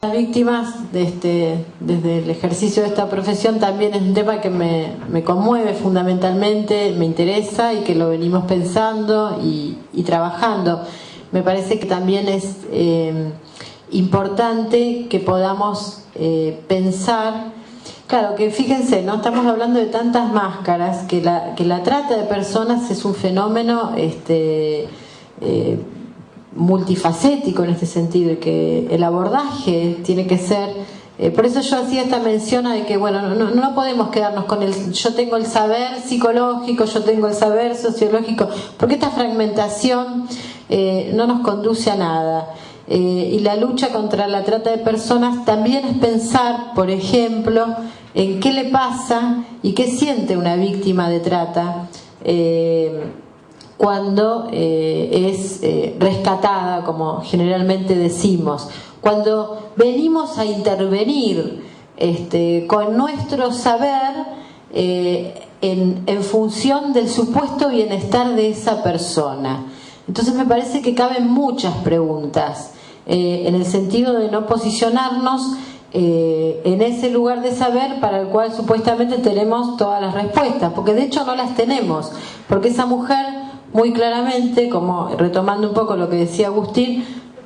Las víctimas, desde el ejercicio de esta profesión, también es un tema que me conmueve fundamentalmente, me interesa y que lo venimos pensando y trabajando. Me parece que también es importante que podamos pensar, claro, que fíjense, no estamos hablando de tantas máscaras, que la trata de personas es un fenómeno multifacético en este sentido, y que el abordaje tiene que ser, por eso yo hacía esta mención de que bueno, no podemos quedarnos con yo tengo el saber psicológico, yo tengo el saber sociológico, porque esta fragmentación no nos conduce a nada. Y la lucha contra la trata de personas también es pensar, por ejemplo, en qué le pasa y qué siente una víctima de trata cuando es rescatada, como generalmente decimos, cuando venimos a intervenir con nuestro saber en función del supuesto bienestar de esa persona. Entonces me parece que caben muchas preguntas en el sentido de no posicionarnos en ese lugar de saber para el cual supuestamente tenemos todas las respuestas, porque de hecho no las tenemos, porque esa mujer muy claramente, como retomando un poco lo que decía Agustín,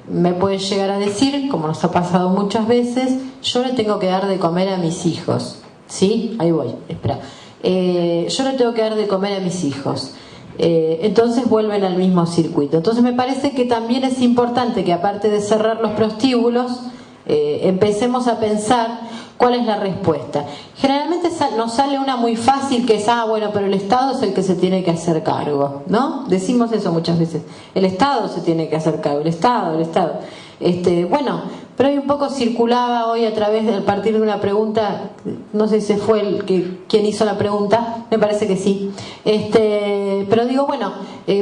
me puede llegar a decir, como nos ha pasado muchas veces, yo le tengo que dar de comer a mis hijos, ¿sí? Ahí voy, espera. Yo le tengo que dar de comer a mis hijos. Entonces vuelven al mismo circuito. Entonces me parece que también es importante que, aparte de cerrar los prostíbulos, empecemos a pensar cuál es la respuesta. Generalmente nos sale una muy fácil, que es, bueno, pero el Estado es el que se tiene que hacer cargo, ¿no? Decimos eso muchas veces, el Estado se tiene que hacer cargo, el Estado. Bueno, pero hoy un poco circulaba hoy a partir de una pregunta, no sé si fue quien hizo la pregunta, me parece que sí, pero digo, bueno,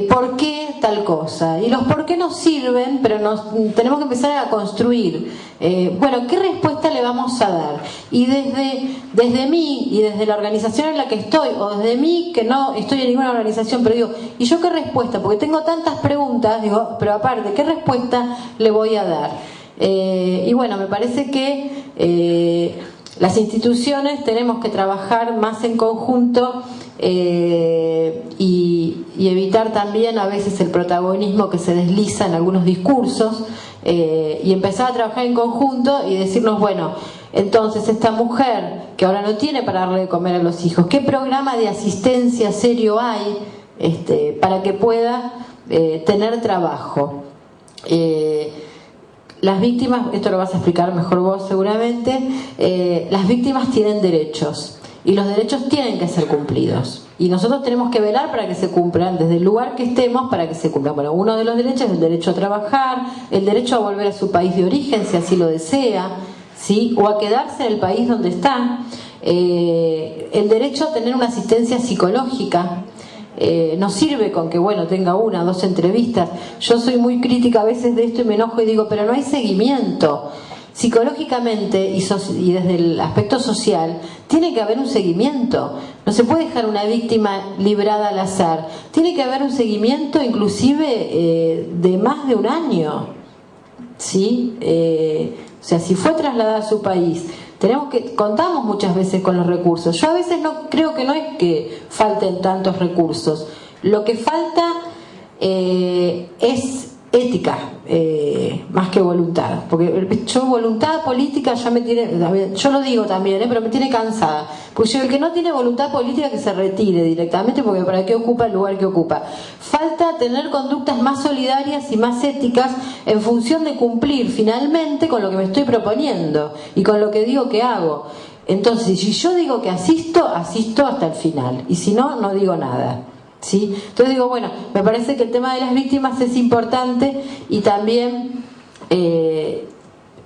¿por qué tal cosa? Y los por qué nos sirven, pero tenemos que empezar a construir, bueno, ¿qué respuesta le vamos a dar? Y desde mí y desde la organización en la que estoy, o desde mí, que no estoy en ninguna organización, pero digo, ¿y yo qué respuesta? Porque tengo tantas preguntas, digo, pero aparte, ¿qué respuesta le voy a dar? Y bueno, me parece que las instituciones tenemos que trabajar más en conjunto y evitar también a veces el protagonismo que se desliza en algunos discursos, y empezar a trabajar en conjunto y decirnos, bueno, entonces esta mujer que ahora no tiene para darle de comer a los hijos, ¿qué programa de asistencia serio hay para que pueda tener trabajo? Las víctimas, esto lo vas a explicar mejor vos seguramente, las víctimas tienen derechos y los derechos tienen que ser cumplidos, y nosotros tenemos que velar para que se cumplan desde el lugar que estemos, para que se cumplan. Bueno, uno de los derechos es el derecho a trabajar, el derecho a volver a su país de origen si así lo desea, ¿sí? O a quedarse en el país donde está, el derecho a tener una asistencia psicológica. No sirve con que, bueno, tenga una o dos entrevistas. Yo soy muy crítica a veces de esto y me enojo y digo, pero no hay seguimiento. Psicológicamente y desde el aspecto social tiene que haber un seguimiento. No se puede dejar una víctima librada al azar. Tiene que haber un seguimiento inclusive de más de un año, ¿sí? O sea, si fue trasladada a su país, contamos muchas veces con los recursos. Yo a veces creo que no es que falten tantos recursos. Lo que falta es ética, más que voluntad. Porque yo voluntad política ya me tiene, yo lo digo también, pero me tiene cansada. Porque el que no tiene voluntad política, que se retire directamente, porque para qué ocupa el lugar que ocupa. Falta tener conductas más solidarias y más éticas en función de cumplir finalmente con lo que me estoy proponiendo y con lo que digo que hago. Entonces, si yo digo que asisto hasta el final, y si no, no digo nada, ¿sí? Entonces digo, bueno, me parece que el tema de las víctimas es importante, y también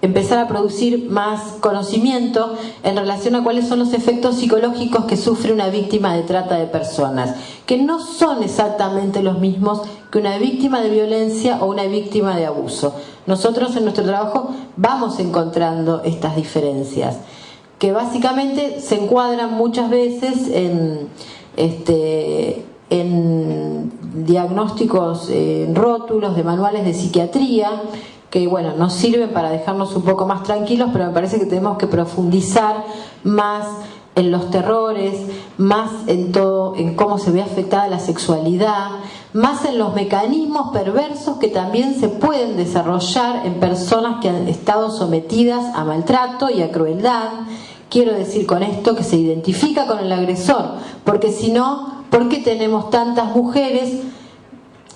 empezar a producir más conocimiento en relación a cuáles son los efectos psicológicos que sufre una víctima de trata de personas, que no son exactamente los mismos que una víctima de violencia o una víctima de abuso. Nosotros en nuestro trabajo vamos encontrando estas diferencias, que básicamente se encuadran muchas veces en diagnósticos, rótulos de manuales de psiquiatría, que bueno, nos sirven para dejarnos un poco más tranquilos, pero me parece que tenemos que profundizar más en los terrores, más en todo, en cómo se ve afectada la sexualidad, más en los mecanismos perversos que también se pueden desarrollar en personas que han estado sometidas a maltrato y a crueldad. Quiero decir con esto que se identifica con el agresor, porque si no, ¿por qué tenemos tantas mujeres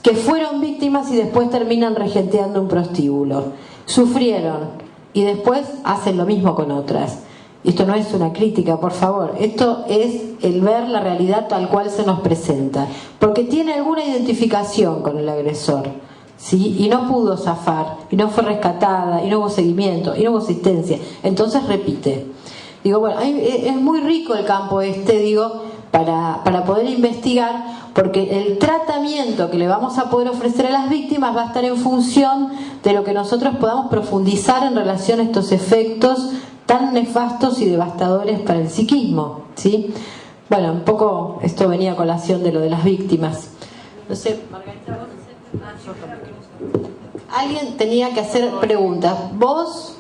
que fueron víctimas y después terminan regenteando un prostíbulo? Sufrieron y después hacen lo mismo con otras. Esto no es una crítica, por favor, esto es el ver la realidad tal cual se nos presenta, porque tiene alguna identificación con el agresor, ¿sí? Y no pudo zafar, y no fue rescatada, y no hubo seguimiento, y no hubo asistencia, entonces repite. Digo, bueno, es muy rico el campo digo, para poder investigar, porque el tratamiento que le vamos a poder ofrecer a las víctimas va a estar en función de lo que nosotros podamos profundizar en relación a estos efectos tan nefastos y devastadores para el psiquismo, ¿sí? Bueno, un poco esto venía a colación de lo de las víctimas. No sé, Margarita, alguien tenía que hacer preguntas. ¿Vos?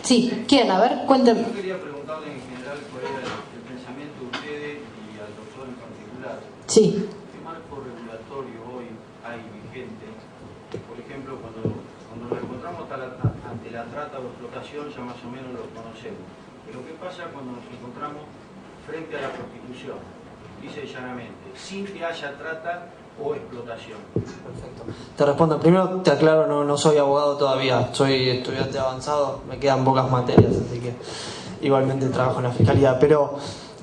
Sí, ¿quién? A ver, cuéntame. Yo quería preguntarle en general cuál era el pensamiento de ustedes y al doctor en particular. Sí. ¿Qué marco regulatorio hoy hay vigente? Por ejemplo, cuando nos encontramos ante la trata o explotación, ya más o menos lo conocemos. Pero ¿qué pasa cuando nos encontramos frente a la prostitución? Dice llanamente, sin que haya trata o explotación. Perfecto. Te respondo. Primero te aclaro, no soy abogado todavía, soy estudiante avanzado, me quedan pocas materias, así que igualmente trabajo en la fiscalía. Pero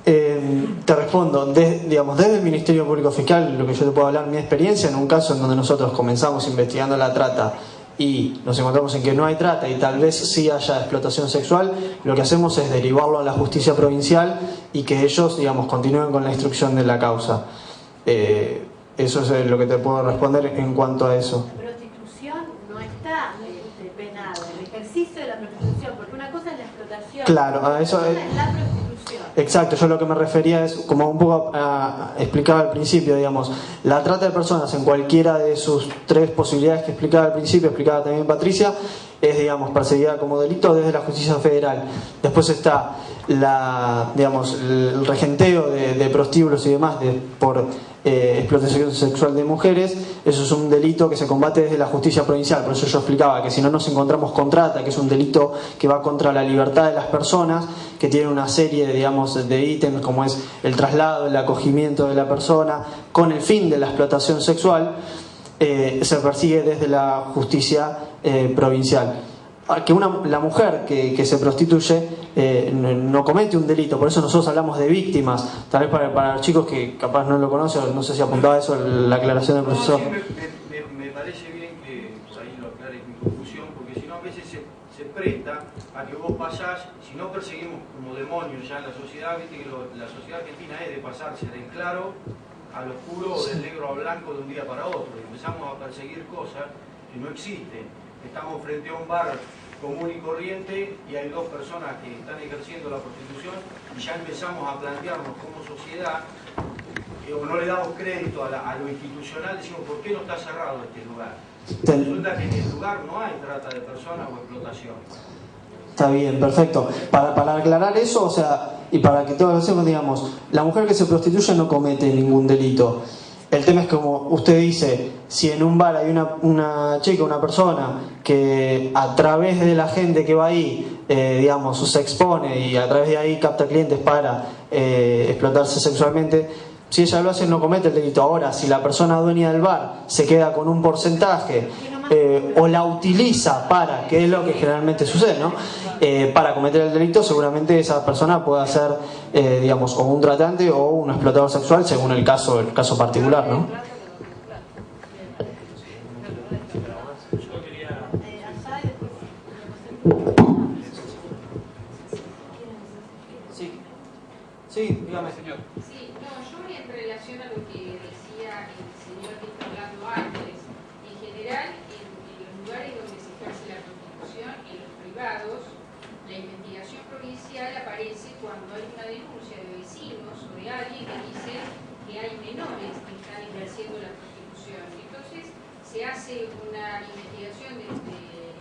te respondo, desde el Ministerio Público Fiscal, lo que yo te puedo hablar, mi experiencia en un caso en donde nosotros comenzamos investigando la trata y nos encontramos en que no hay trata y tal vez sí haya explotación sexual, lo que hacemos es derivarlo a la justicia provincial y que ellos, continúen con la instrucción de la causa. Eso es lo que te puedo responder en cuanto a eso. La prostitución no está penada, el ejercicio de la prostitución, porque una cosa es la explotación, Claro, a eso otra cosa es la prostitución. Exacto, yo lo que me refería es, como un poco explicaba al principio, la trata de personas en cualquiera de sus tres posibilidades que explicaba al principio, explicaba también Patricia, es, perseguida como delito desde la justicia federal. Después está el regenteo de prostíbulos y demás por explotación sexual de mujeres. Eso es un delito que se combate desde la justicia provincial. Por eso yo explicaba que si no nos encontramos con trata, que es un delito que va contra la libertad de las personas, que tiene una serie de ítems como es el traslado, el acogimiento de la persona con el fin de la explotación sexual, se persigue desde la justicia provincial. Que la mujer que se prostituye no comete un delito, por eso nosotros hablamos de víctimas. Tal vez para los chicos que capaz no lo conocen, no sé si apuntaba eso la aclaración del profesor. No, sí, me parece bien que ahí lo aclare mi confusión, porque si no a veces se presta a que vos pasás, si no perseguimos como demonios ya en la sociedad, viste que la sociedad argentina es de pasarse del claro al oscuro o del negro a blanco de un día para otro, y empezamos a perseguir cosas que no existen. Estamos frente a un bar común y corriente y hay dos personas que están ejerciendo la prostitución y ya empezamos a plantearnos como sociedad, no le damos crédito a lo institucional, decimos ¿por qué no está cerrado este lugar? Resulta que en el lugar no hay trata de personas o explotación. Está bien, perfecto. Para aclarar eso, y para que todos lo sepan, la mujer que se prostituye no comete ningún delito. El tema es como usted dice, si en un bar hay una chica, una persona que a través de la gente que va ahí, se expone y a través de ahí capta clientes para explotarse sexualmente, si ella lo hace no comete el delito. Ahora, si la persona dueña del bar se queda con un porcentaje o la utiliza para, que es lo que generalmente sucede, ¿no? Para cometer el delito, seguramente esa persona puede ser, o un tratante o un explotador sexual, según el caso particular, ¿no? Sí, dígame, señor. Sí, no, yo en relación a lo que decía el señor que está hablando antes, en general, en los lugares donde se ejerce la prostitución, en los privados, la investigación provincial aparece cuando hay una denuncia de vecinos o de alguien que dice que hay menores que están ejerciendo la prostitución. Entonces, se hace una investigación desde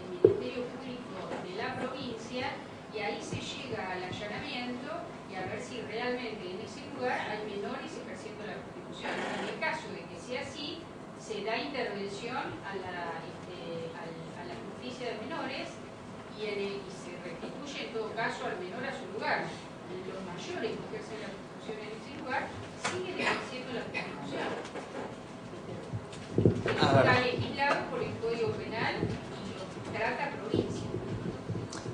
la provincia, y ahí se llega al allanamiento y a ver si realmente en ese lugar hay menores ejerciendo la prostitución. En el caso de que sea así, se da intervención a la justicia de menores y se restituye en todo caso al menor a su lugar. Los mayores que ejercen la prostitución en ese lugar siguen ejerciendo la prostitución. Está legislado por el Código Penal y lo trata provincia.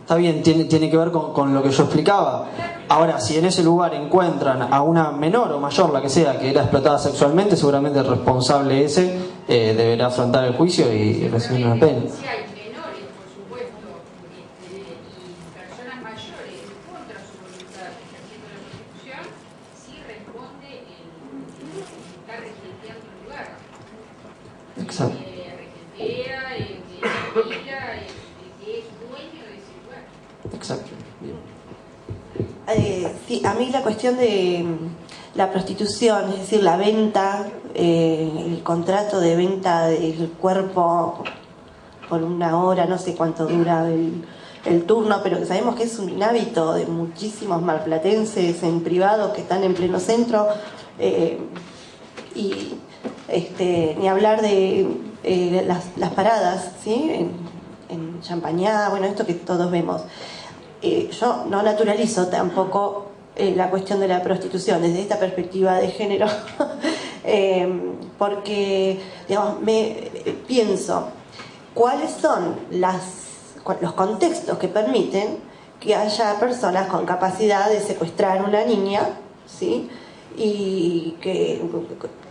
Está bien, tiene que ver con lo que yo explicaba. Ahora, si en ese lugar encuentran a una menor o mayor, la que sea, que era explotada sexualmente, seguramente el responsable ese deberá afrontar el juicio y recibir una pena. Si hay menores, por supuesto, y personas mayores contra su voluntad ejerciendo la prostitución, sí responde el que está regenteando el lugar. Exacto. Regentea, el que alquila, el que es dueño de ese lugar. Exacto. Bien. Sí, a mí la cuestión de la prostitución, es decir, la venta, el contrato de venta del cuerpo por una hora, no sé cuánto dura el turno, pero que sabemos que es un hábito de muchísimos marplatenses en privado que están en pleno centro, y ni hablar de las paradas, ¿sí? En Champañá, bueno, esto que todos vemos. Yo no naturalizo tampoco la cuestión de la prostitución desde esta perspectiva de género, porque, digamos, pienso cuáles son los contextos que permiten que haya personas con capacidad de secuestrar a una niña, ¿sí? Y que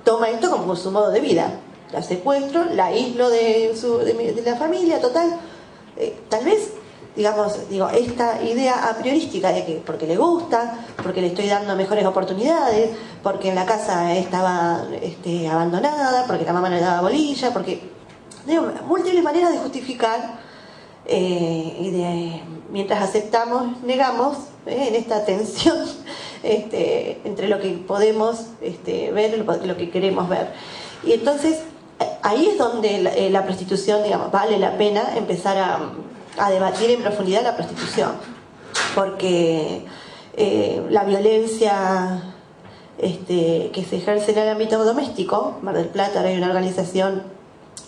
toma esto como su modo de vida. La secuestro, la aíslo de la familia, total. Tal vez, esta idea a priorística de que porque le gusta, porque le estoy dando mejores oportunidades, porque en la casa estaba abandonada, porque la mamá no le daba bolilla, porque múltiples maneras de justificar, mientras aceptamos, negamos, en esta tensión entre lo que podemos ver y lo que queremos ver. Y entonces ahí es donde la prostitución, vale la pena empezar a debatir en profundidad la prostitución, porque la violencia que se ejerce en el ámbito doméstico, Mar del Plata, hay una organización,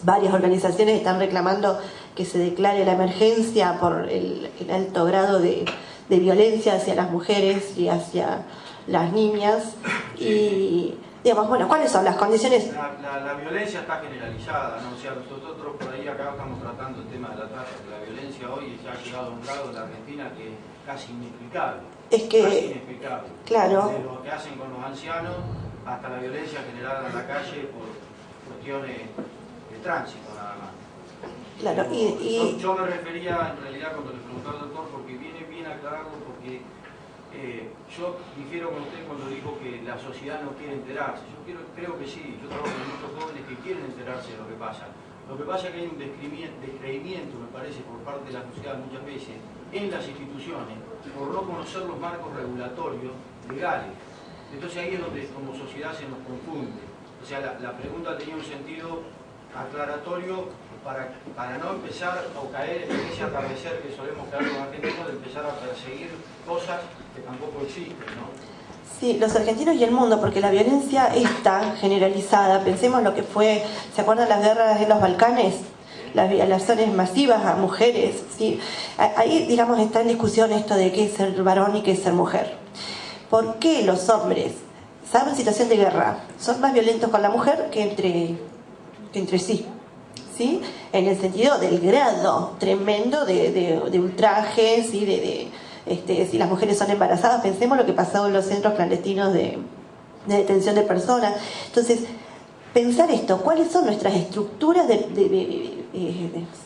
varias organizaciones están reclamando que se declare la emergencia por el alto grado de violencia hacia las mujeres y hacia las niñas. Y bueno, ¿cuáles son las condiciones? La violencia está generalizada, ¿no? O sea, nosotros por ahí acá estamos tratando el tema de la trata. La violencia hoy ya ha llegado a un grado en la Argentina que es casi inexplicable. Es que, casi inexplicable. claro. Desde lo que hacen con los ancianos hasta la violencia generada en la calle por cuestiones de tránsito nada más. Claro, yo me refería en realidad cuando le preguntaba al doctor, porque viene bien aclarado, porque yo difiero con usted cuando dijo que la sociedad no quiere enterarse. Yo creo que sí, yo trabajo con muchos jóvenes que quieren enterarse de lo que pasa. Lo que pasa es que hay un descreimiento, me parece, por parte de la sociedad muchas veces, en las instituciones, por no conocer los marcos regulatorios legales. Entonces ahí es donde como sociedad se nos confunde. O sea, la pregunta tenía un sentido aclaratorio para no empezar o caer en ese atardecer que solemos caer los argentinos, de empezar a perseguir cosas que tampoco existen, ¿no? Sí, los argentinos y el mundo, porque la violencia está generalizada. Pensemos lo que fue, ¿se acuerdan las guerras en los Balcanes? Las violaciones masivas a mujeres, ¿sí? Ahí, está en discusión esto de qué es ser varón y qué es ser mujer. ¿Por qué los hombres, salvo en situación de guerra, son más violentos con la mujer que entre sí? ¿Sí? En el sentido del grado tremendo de ultrajes y si las mujeres son embarazadas, pensemos lo que pasó en los centros clandestinos de detención de personas. Entonces, pensar esto, ¿cuáles son nuestras estructuras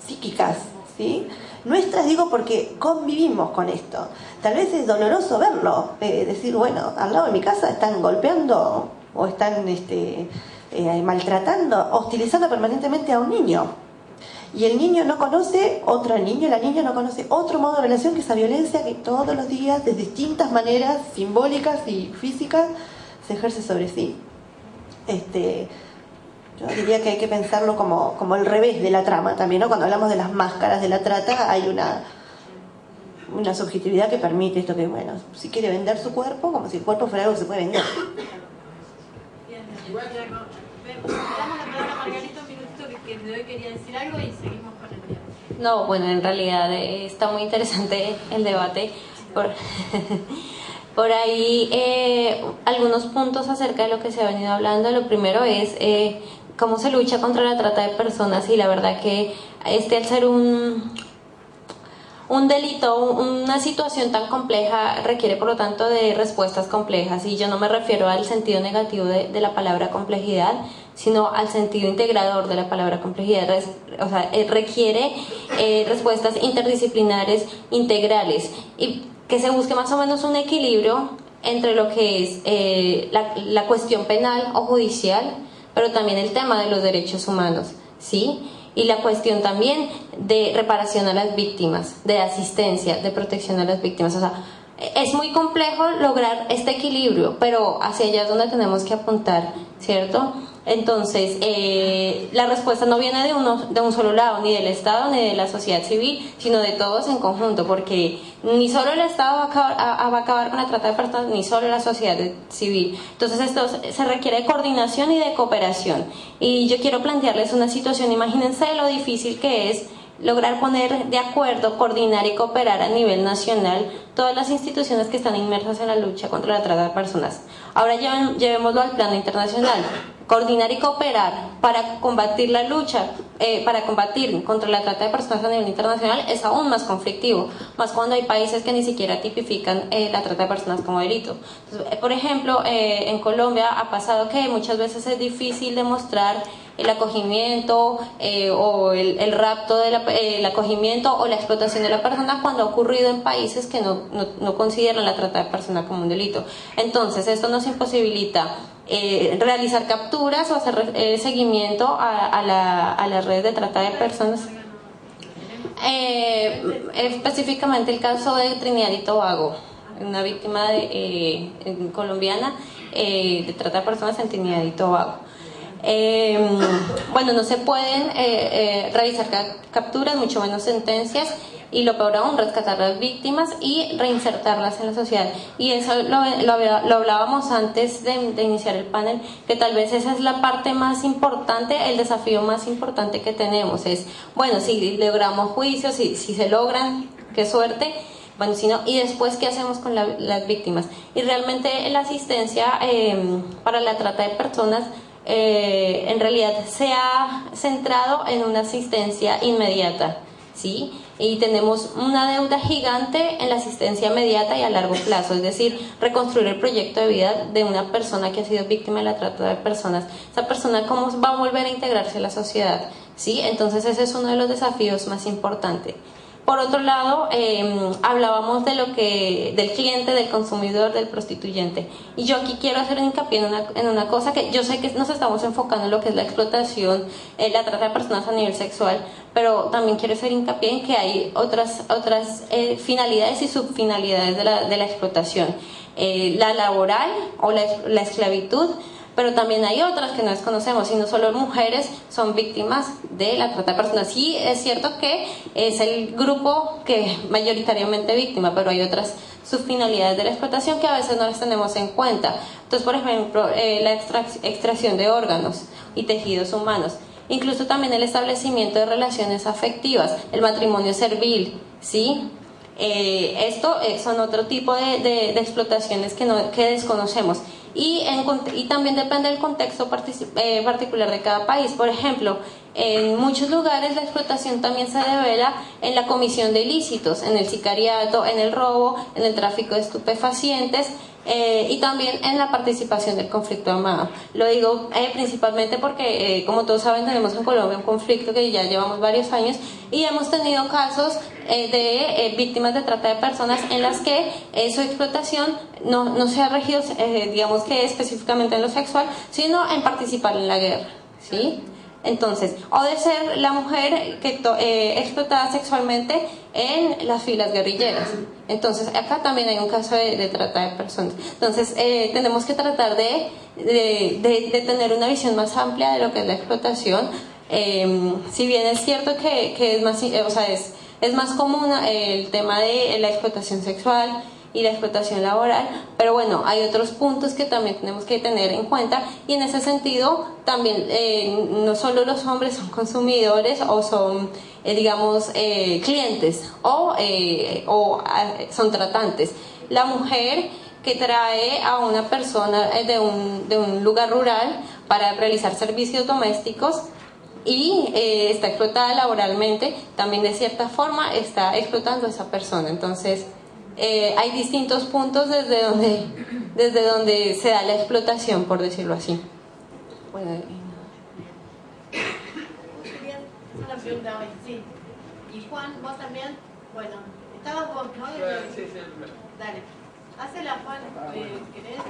psíquicas? ¿Sí? Nuestras, digo, porque convivimos con esto. Tal vez es doloroso verlo, decir, bueno, al lado de mi casa están golpeando o están maltratando, hostilizando permanentemente a un niño. Y el niño no conoce otro niño, la niña no conoce otro modo de relación que esa violencia que todos los días, de distintas maneras simbólicas y físicas, se ejerce sobre sí. Yo diría que hay que pensarlo como el revés de la trama también, ¿no? Cuando hablamos de las máscaras de la trata, hay una subjetividad que permite esto que, bueno, si quiere vender su cuerpo, como si el cuerpo fuera algo que se puede vender. Igual que damos la palabra a Margarita un minutito que de hoy quería decir algo y seguimos con el tiempo. No, bueno, en realidad está muy interesante el debate. Por ahí algunos puntos acerca de lo que se ha venido hablando. Lo primero es cómo se lucha contra la trata de personas, y la verdad que al ser un delito, una situación tan compleja, requiere por lo tanto de respuestas complejas, y yo no me refiero al sentido negativo de la palabra complejidad, sino al sentido integrador de la palabra complejidad. O sea, requiere respuestas interdisciplinares, integrales, y que se busque más o menos un equilibrio entre lo que es la cuestión penal o judicial, pero también el tema de los derechos humanos, ¿sí? Y la cuestión también de reparación a las víctimas, de asistencia, de protección a las víctimas. O sea, es muy complejo lograr este equilibrio, pero hacia allá es donde tenemos que apuntar, ¿cierto? Entonces, la respuesta no viene de un solo lado, ni del Estado ni de la sociedad civil, sino de todos en conjunto, porque ni solo el Estado va a acabar con la trata de personas, ni solo la sociedad civil. Entonces, esto se requiere de coordinación y de cooperación. Y yo quiero plantearles una situación. Imagínense lo difícil que es lograr poner de acuerdo, coordinar y cooperar a nivel nacional todas las instituciones que están inmersas en la lucha contra la trata de personas. Ahora llevémoslo al plano internacional. Coordinar y cooperar para combatir la lucha, para combatir contra la trata de personas a nivel internacional es aún más conflictivo, más cuando hay países que ni siquiera tipifican la trata de personas como delito. Entonces, por ejemplo, en Colombia ha pasado que muchas veces es difícil demostrar el acogimiento o el rapto, el acogimiento o la explotación de la persona cuando ha ocurrido en países que no consideran la trata de personas como un delito. Entonces, esto nos imposibilita realizar capturas o hacer seguimiento a las redes de trata de personas. Específicamente el caso de Trinidad y Tobago, una víctima colombiana de trata de personas en Trinidad y Tobago. Bueno, no se pueden realizar capturas, mucho menos sentencias, y lo peor aún, rescatar a las víctimas y reinsertarlas en la sociedad. Y eso lo hablábamos antes de iniciar el panel, que tal vez esa es la parte más importante, el desafío más importante que tenemos. Es, bueno, si logramos juicios, si se logran, qué suerte. Bueno, si no, y después, ¿qué hacemos con las víctimas? Y realmente la asistencia para la trata de personas en realidad se ha centrado en una asistencia inmediata, ¿sí? Y tenemos una deuda gigante en la asistencia inmediata y a largo plazo, es decir, reconstruir el proyecto de vida de una persona que ha sido víctima de la trata de personas. Esa persona, ¿cómo va a volver a integrarse a la sociedad? ¿Sí? Entonces ese es uno de los desafíos más importantes. Por otro lado, hablábamos de del cliente, del consumidor, del prostituyente. Y yo aquí quiero hacer hincapié en una cosa, que yo sé que nos estamos enfocando en lo que es la explotación, la trata de personas a nivel sexual, pero también quiero hacer hincapié en que hay otras finalidades y subfinalidades de la explotación. La laboral o la esclavitud, pero también hay otras que no desconocemos, y no solo mujeres son víctimas de la trata de personas. Sí, es cierto que es el grupo que mayoritariamente víctima, pero hay otras subfinalidades de la explotación que a veces no las tenemos en cuenta. Entonces, por ejemplo, la extracción de órganos y tejidos humanos, incluso también el establecimiento de relaciones afectivas, el matrimonio servil, ¿sí? Esto son otro tipo de explotaciones que desconocemos. Y también depende del contexto particular de cada país. Por ejemplo, en muchos lugares la explotación también se devela en la comisión de ilícitos, en el sicariato, en el robo, en el tráfico de estupefacientes, y también en la participación del conflicto armado. Lo digo principalmente porque, como todos saben, tenemos en Colombia un conflicto que ya llevamos varios años, y hemos tenido casos de víctimas de trata de personas en las que su explotación no se ha regido, digamos que específicamente en lo sexual, sino en participar en la guerra, ¿sí? Entonces, o de ser la mujer que explotada sexualmente en las filas guerrilleras. Entonces, acá también hay un caso de trata de personas. Entonces, tenemos que tratar de tener una visión más amplia de lo que es la explotación. Si bien es cierto que es más, o sea, es Es más común el tema de la explotación sexual y la explotación laboral, pero bueno, hay otros puntos que también tenemos que tener en cuenta, y en ese sentido también no solo los hombres son consumidores o son digamos clientes o son tratantes. La mujer que trae a una persona de un lugar rural para realizar servicios domésticos y está explotada laboralmente, también de cierta forma está explotando a esa persona. Entonces hay distintos puntos desde donde se da la explotación, por decirlo así. Bueno, Muy bien, es una pregunta hoy, sí. Y Juan, vos también, bueno, estabas vos, ¿no? Sí. Dale, hacela, Juan, ¿querés?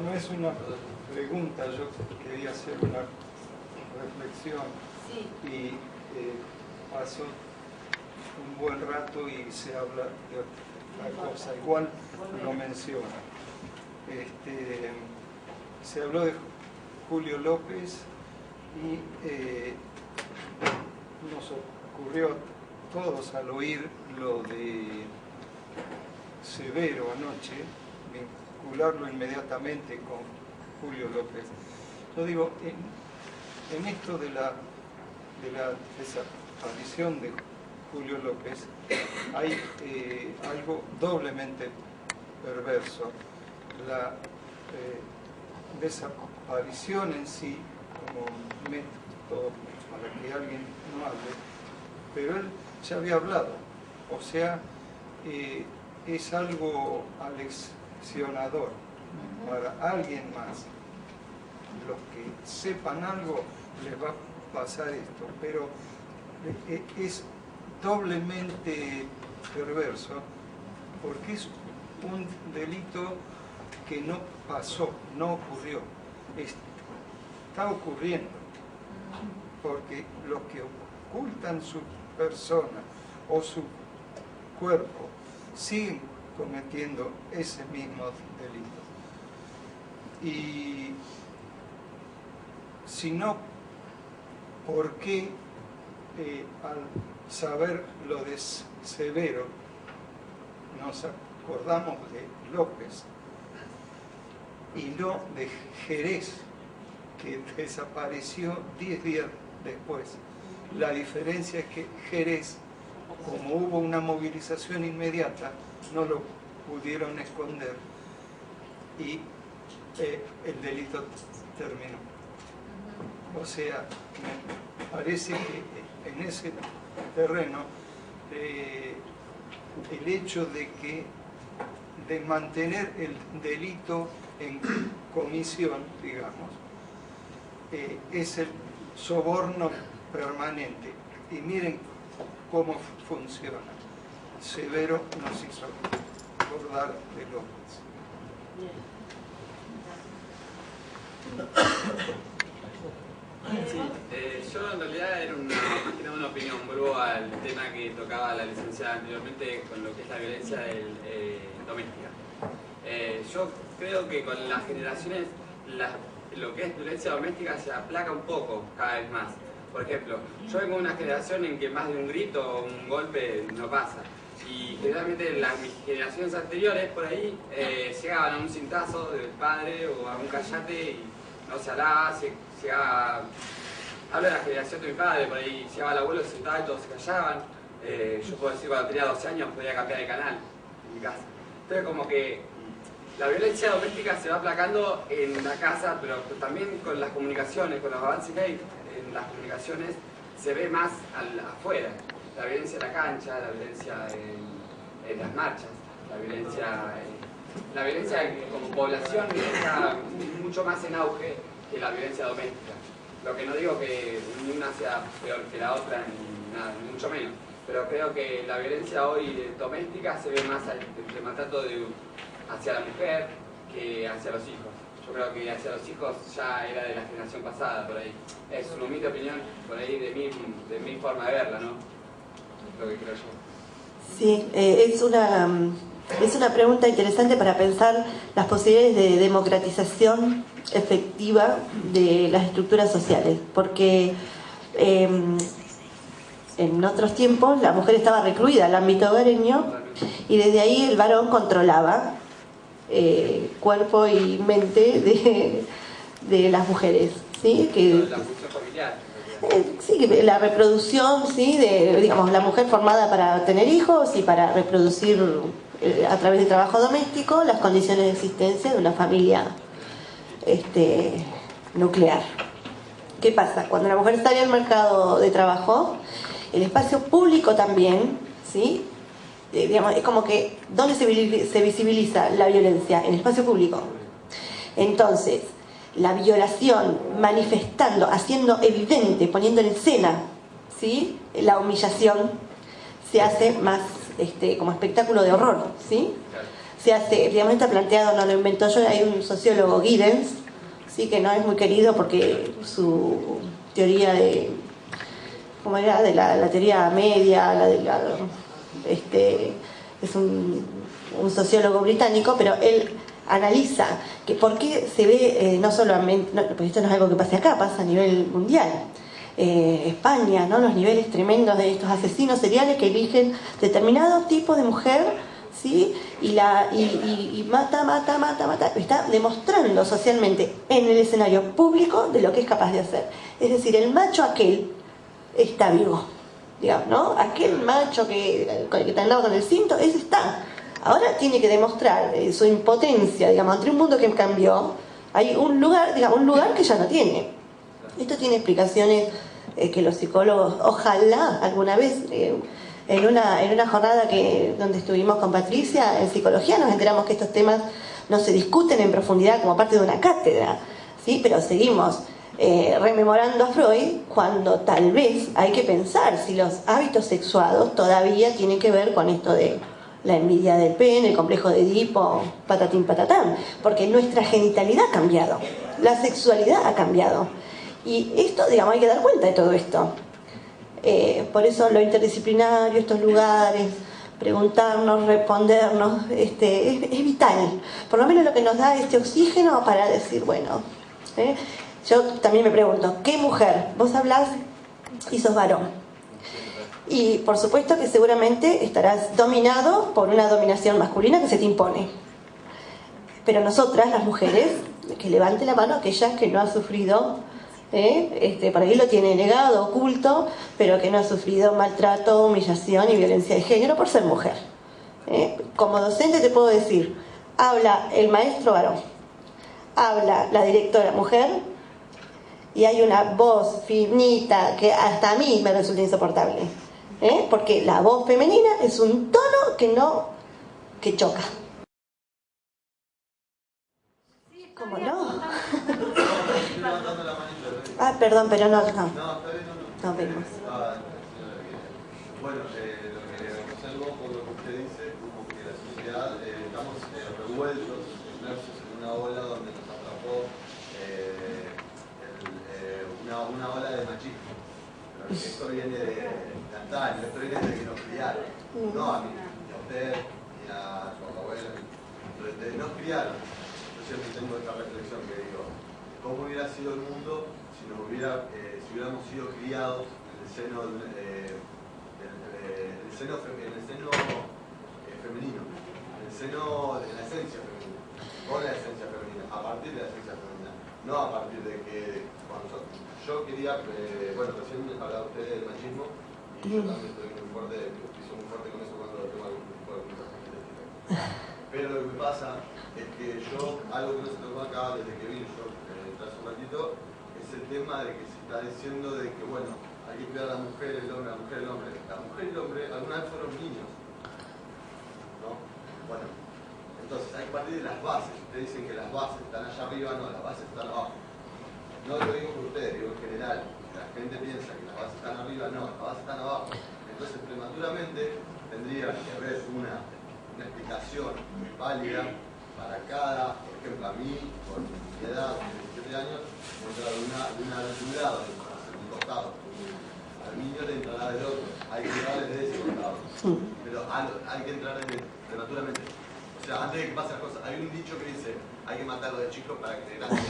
No es una pregunta, yo quería hacer una reflexión. Sí. Y pasó un buen rato y se habla de otra cosa, igual lo menciona. Se habló de Julio López y nos ocurrió a todos al oír lo de Severo anoche, vincularlo inmediatamente con Julio López. Yo digo, en esto de la desaparición de Julio López hay algo doblemente perverso. La desaparición en sí como método para que alguien no hable, pero él ya había hablado, o sea, es algo aleccionador para alguien más. Los que sepan algo les va a pasar esto, pero es doblemente perverso porque es un delito que no pasó, no ocurrió, está ocurriendo, porque los que ocultan su persona o su cuerpo siguen cometiendo ese mismo delito. Y si no, ¿por qué al saber lo de Severo nos acordamos de López y no de Jerez, que desapareció 10 días después? La diferencia es que Jerez, como hubo una movilización inmediata, no lo pudieron esconder y el delito terminó. O sea, me parece que en ese terreno el hecho de mantener el delito en comisión, digamos, es el soborno permanente. Y miren cómo funciona. Severo nos hizo acordar de López. Yo en realidad era una opinión, vuelvo al tema que tocaba la licenciada anteriormente con lo que es la violencia doméstica. Yo creo que con las generaciones lo que es violencia doméstica se aplaca un poco cada vez más. Por ejemplo, yo vengo de una generación en que más de un grito o un golpe no pasa. Y generalmente mis generaciones anteriores por ahí llegaban a un cintazo del padre o a un callate y no se hablaba, llegaba, hablo de la generación de mi padre, por ahí llegaba el abuelo, se sentaba y todos se callaban. Yo puedo decir, cuando tenía 12 años podía cambiar de canal en mi casa. Entonces como que la violencia doméstica se va aplacando en la casa, pero también con las comunicaciones, con los avances que hay en las comunicaciones, se ve más afuera. La violencia en la cancha, la violencia en las marchas, la violencia como población está mucho más en auge que la violencia doméstica. Lo que no digo que ni una sea peor que la otra, ni nada, ni mucho menos. Pero creo que la violencia hoy doméstica se ve más el maltrato hacia la mujer que hacia los hijos. Yo creo que hacia los hijos ya era de la generación pasada, por ahí. Es una humilde opinión, por ahí, de mi forma de verla, ¿no? Lo que creo yo. Sí, es una pregunta interesante para pensar las posibilidades de democratización efectiva de las estructuras sociales, porque en otros tiempos la mujer estaba recluida al ámbito hogareño y desde ahí el varón controlaba cuerpo y mente de las mujeres, ¿sí? La función familiar. Sí, la reproducción, ¿sí? Digamos, la mujer formada para tener hijos y para reproducir a través del trabajo doméstico las condiciones de existencia de una familia nuclear. ¿Qué pasa? Cuando la mujer sale al mercado de trabajo, el espacio público también, ¿sí? Digamos, es como que ¿dónde se visibiliza la violencia? En el espacio público. Entonces, la violación, manifestando, haciendo evidente, poniendo en escena, ¿sí? La humillación, se hace más como espectáculo de horror, ¿sí? Se hace, digamos, está planteado, no lo invento yo, hay un sociólogo, Giddens, ¿sí? Que no es muy querido porque su teoría de, ¿cómo era? De la teoría media, es un sociólogo británico, pero él analiza que por qué se ve no solamente, porque esto no es algo que pase acá, pasa a nivel mundial. España, ¿no? Los niveles tremendos de estos asesinos seriales que eligen determinados tipos de mujer, ¿sí? Y mata, está demostrando socialmente en el escenario público de lo que es capaz de hacer. Es decir, el macho aquel está vivo, digamos, ¿no? Aquel macho que está andado con el cinto, ese está. Ahora tiene que demostrar su impotencia, digamos, ante un mundo que cambió. Hay un lugar, digamos, un lugar que ya no tiene. Esto tiene explicaciones que los psicólogos, ojalá alguna vez, en una jornada donde estuvimos con Patricia en psicología, nos enteramos que estos temas no se discuten en profundidad como parte de una cátedra, ¿sí? Pero seguimos rememorando a Freud cuando tal vez hay que pensar si los hábitos sexuados todavía tienen que ver con esto de la envidia del pene, el complejo de Edipo, patatín patatán, porque nuestra genitalidad ha cambiado, la sexualidad ha cambiado. Y esto, digamos, hay que dar cuenta de todo esto. Por eso lo interdisciplinario, estos lugares, preguntarnos, respondernos, es vital. Por lo menos lo que nos da este oxígeno para decir, bueno, yo también me pregunto, ¿qué mujer? Vos hablás y sos varón. Y por supuesto que seguramente estarás dominado por una dominación masculina que se te impone. Pero nosotras, las mujeres, que levante la mano aquellas que no han sufrido, por ahí lo tiene negado, oculto, pero que no ha sufrido maltrato, humillación y violencia de género por ser mujer. Como docente te puedo decir, habla el maestro varón, habla la directora mujer, y hay una voz finita que hasta a mí me resulta insoportable. Porque la voz femenina es un tono que choca. ¿Cómo no? Perdón, pero no vemos. Bueno, lo que observo por lo que usted dice, como que la sociedad estamos revueltos, inmersos en una ola donde nos atrapó una ola de machismo. Esto viene de antaño, esto viene de que nos criaron, no a mí, ni a usted, ni a su abuela, de nos criaron. Yo siempre tengo esta reflexión que digo, ¿cómo hubiera sido el mundo si hubiéramos sido criados en el seno femenino, en el seno de la esencia femenina, con la esencia femenina, a partir de la esencia femenina, no a partir de que yo quería, recién hablaba usted del machismo y yo también estoy muy fuerte con eso cuando tengo algún tipo de conversación política. Pero lo que me pasa es que algo que no se tocó acá desde que vine yo, tras un ratito, es el tema de que se está diciendo de que, bueno, hay que cuidar a la mujer, el hombre, la mujer, el hombre. La mujer y el hombre alguna vez fueron niños, ¿no? Bueno, entonces hay que partir de las bases. Ustedes dicen que las bases están allá arriba, no, las bases están abajo. No lo digo por ustedes, digo en general. La gente piensa que las bases están arriba, no, las bases están abajo. Entonces, prematuramente, tendría que haber una explicación válida para cada, por ejemplo, a mí, con mi edad, 17 años, me entra de un lado, de un costado. Al niño le entrará del otro. Hay que entrar desde ese costado. Pero hay que entrar prematuramente. O sea, antes de que pasen las cosas, hay un dicho que dice, hay que matarlo de chico para que grande.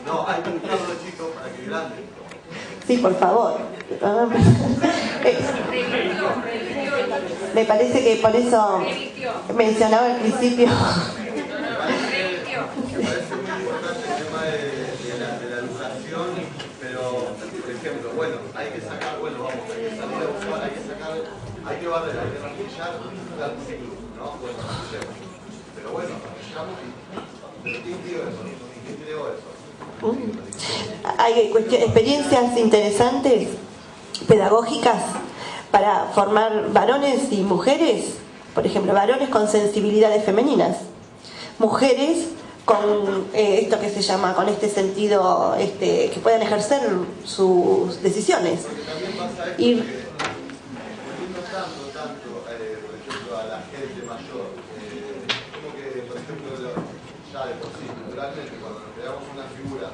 No, hay que matarlo de chico para que grande. Sí, por favor. Me parece que por eso mencionaba al principio. Me parece muy importante el tema de la educación, pero, por ejemplo, bueno, hay que sacar, bueno, vamos, hay que salir a buscar, hay que sacar, hay que barrer, hay que rastrillar al club, ¿no? Bueno, rastillemos. Pero bueno, rastillamos y... ¿Pero quién dio eso? ¿Quién creó eso? Hay experiencias interesantes, pedagógicas, para formar varones y mujeres, por ejemplo, varones con sensibilidades femeninas, mujeres con esto que se llama, con este sentido, que puedan ejercer sus decisiones. Porque también pasa esto, Y poniendo tanto, por ejemplo, a la gente mayor, como que, por ejemplo, ya de por sí, naturalmente, cuando nos creamos una figura,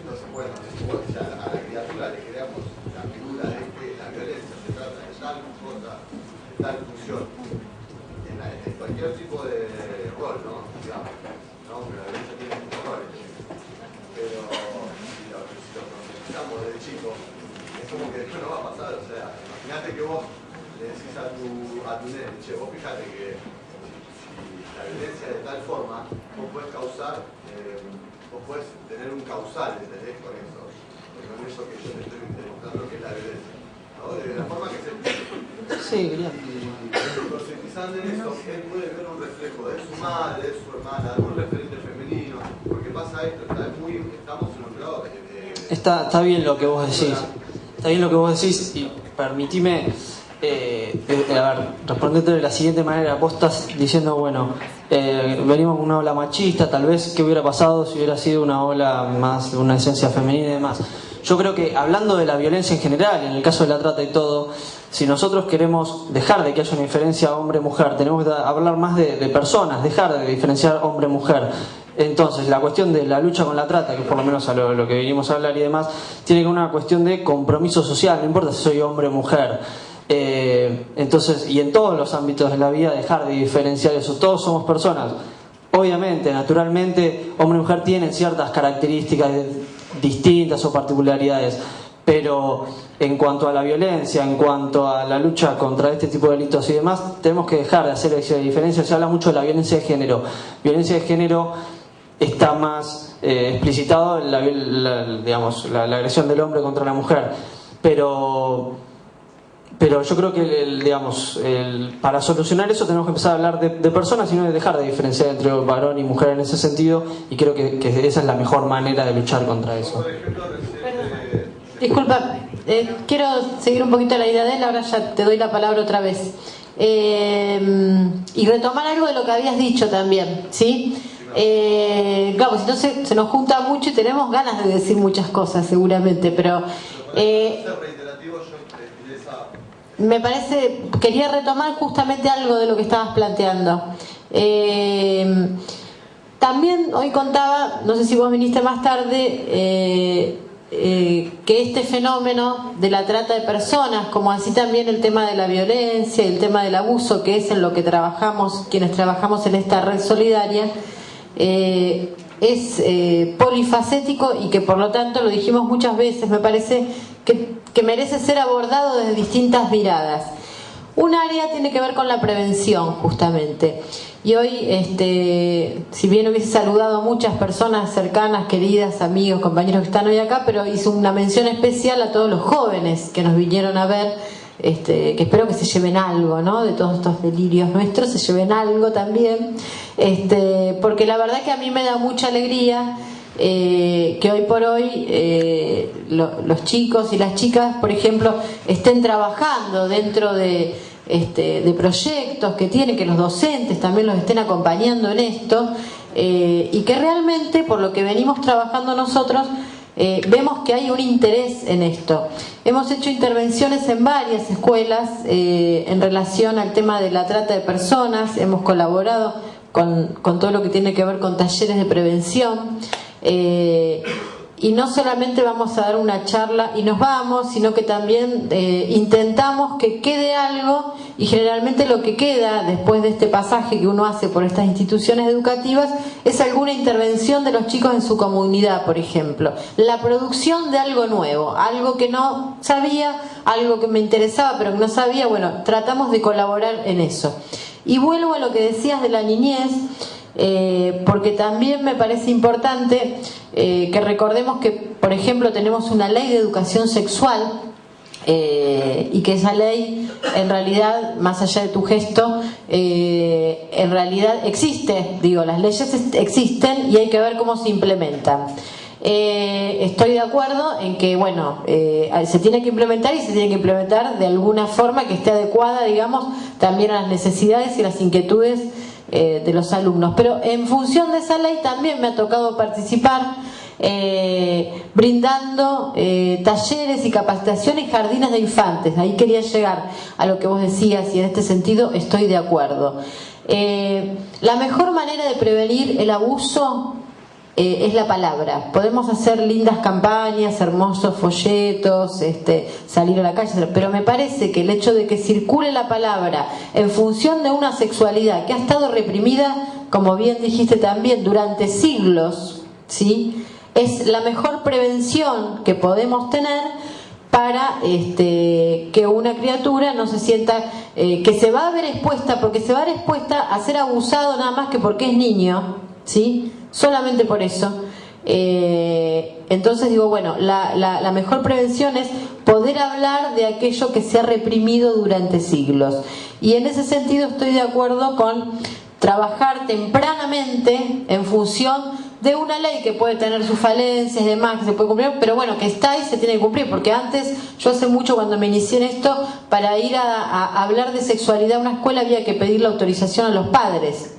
entonces, bueno, a la criatura le creamos la figura de que la violencia se trata de tal cosa, de tal función, en cualquier tipo de rol, ¿no? Digamos, ¿no? Pero la violencia tiene muchos roles. Pero si lo concientizamos desde chico, es como que después no va a pasar. O sea, imagínate que vos le decís a tu nene, che, vos fíjate que si la violencia de tal forma, vos podés causar, vos podés tener un causal, ¿entendés? Con eso que yo te estoy demostrando que es la violencia, ¿no? De la forma que se... Sí, quería. Y concientizando en eso, él puede ver un reflejo de su madre, de su hermana, de algún referente femenino, porque pasa esto, estamos en otro lado. Está bien lo que vos decís. Está bien lo que vos decís y permitime responderte de la siguiente manera. Vos estás diciendo, bueno, venimos con una ola machista, tal vez qué hubiera pasado si hubiera sido una ola más de una esencia femenina y demás. Yo creo que hablando de la violencia en general, en el caso de la trata y todo, si nosotros queremos dejar de que haya una diferencia hombre-mujer, tenemos que hablar más de personas, dejar de diferenciar hombre-mujer. Entonces, la cuestión de la lucha con la trata, que por lo menos a lo que venimos a hablar y demás, tiene que ver una cuestión de compromiso social, no importa si soy hombre o mujer. Entonces, y en todos los ámbitos de la vida, dejar de diferenciar eso. Todos somos personas. Obviamente, naturalmente, hombre y mujer tienen ciertas características distintas o particularidades, pero en cuanto a la violencia, en cuanto a la lucha contra este tipo de delitos y demás, tenemos que dejar de hacer esa diferencia. Se habla mucho de la violencia de género. Violencia de género está más explicitado en la agresión del hombre contra la mujer, pero yo creo que para solucionar eso tenemos que empezar a hablar de personas y no de dejar de diferenciar entre varón y mujer en ese sentido, y creo que esa es la mejor manera de luchar contra eso. Disculpa, quiero seguir un poquito la idea de él, ahora ya te doy la palabra otra vez. Y retomar algo de lo que habías dicho también, ¿sí? Claro, pues entonces se nos junta mucho y tenemos ganas de decir muchas cosas seguramente, pero me parece, quería retomar justamente algo de lo que estabas planteando. También hoy contaba, no sé si vos viniste más tarde, que este fenómeno de la trata de personas, como así también el tema de la violencia y el tema del abuso, que es en lo que trabajamos, quienes trabajamos en esta red solidaria, es polifacético y que por lo tanto, lo dijimos muchas veces, me parece que merece ser abordado desde distintas miradas. Un área tiene que ver con la prevención, justamente. Y hoy, si bien hubiese saludado a muchas personas cercanas, queridas, amigos, compañeros que están hoy acá, pero hizo una mención especial a todos los jóvenes que nos vinieron a ver, que espero que se lleven algo, ¿no? De todos estos delirios nuestros, se lleven algo también, porque la verdad que a mí me da mucha alegría que hoy por hoy los chicos y las chicas, por ejemplo, estén trabajando dentro de proyectos que tienen, que los docentes también los estén acompañando en esto, y que realmente, por lo que venimos trabajando nosotros, vemos que hay un interés en esto. Hemos hecho intervenciones en varias escuelas en relación al tema de la trata de personas, hemos colaborado con todo lo que tiene que ver con talleres de prevención, y no solamente vamos a dar una charla y nos vamos, sino que también intentamos que quede algo, y generalmente lo que queda después de este pasaje que uno hace por estas instituciones educativas es alguna intervención de los chicos en su comunidad, por ejemplo, la producción de algo nuevo, algo que no sabía, algo que me interesaba pero que no sabía. Bueno, tratamos de colaborar en eso. Y vuelvo a lo que decías de la niñez, porque también me parece importante que recordemos que, por ejemplo, tenemos una ley de educación sexual, y que esa ley, en realidad, más allá de tu gesto, en realidad existe. Digo, las leyes existen y hay que ver cómo se implementan. Estoy de acuerdo en que, bueno, se tiene que implementar, y se tiene que implementar de alguna forma que esté adecuada, digamos, también a las necesidades y las inquietudes de los alumnos. Pero en función de esa ley también me ha tocado participar brindando talleres y capacitaciones, jardines de infantes. Ahí quería llegar a lo que vos decías, y en este sentido estoy de acuerdo. La mejor manera de prevenir el abuso es la palabra. Podemos hacer lindas campañas, hermosos folletos, salir a la calle, pero me parece que el hecho de que circule la palabra en función de una sexualidad que ha estado reprimida, como bien dijiste también, durante siglos, ¿sí?, es la mejor prevención que podemos tener para que una criatura no se sienta que se va a ver expuesta, porque se va a ver expuesta a ser abusado nada más que porque es niño, ¿sí?, solamente por eso. Entonces digo, bueno, la mejor prevención es poder hablar de aquello que se ha reprimido durante siglos, y en ese sentido estoy de acuerdo con trabajar tempranamente en función de una ley que puede tener sus falencias y demás, que se puede cumplir, pero bueno, que está y se tiene que cumplir. Porque antes, yo hace mucho, cuando me inicié en esto, para ir a hablar de sexualidad a una escuela había que pedir la autorización a los padres.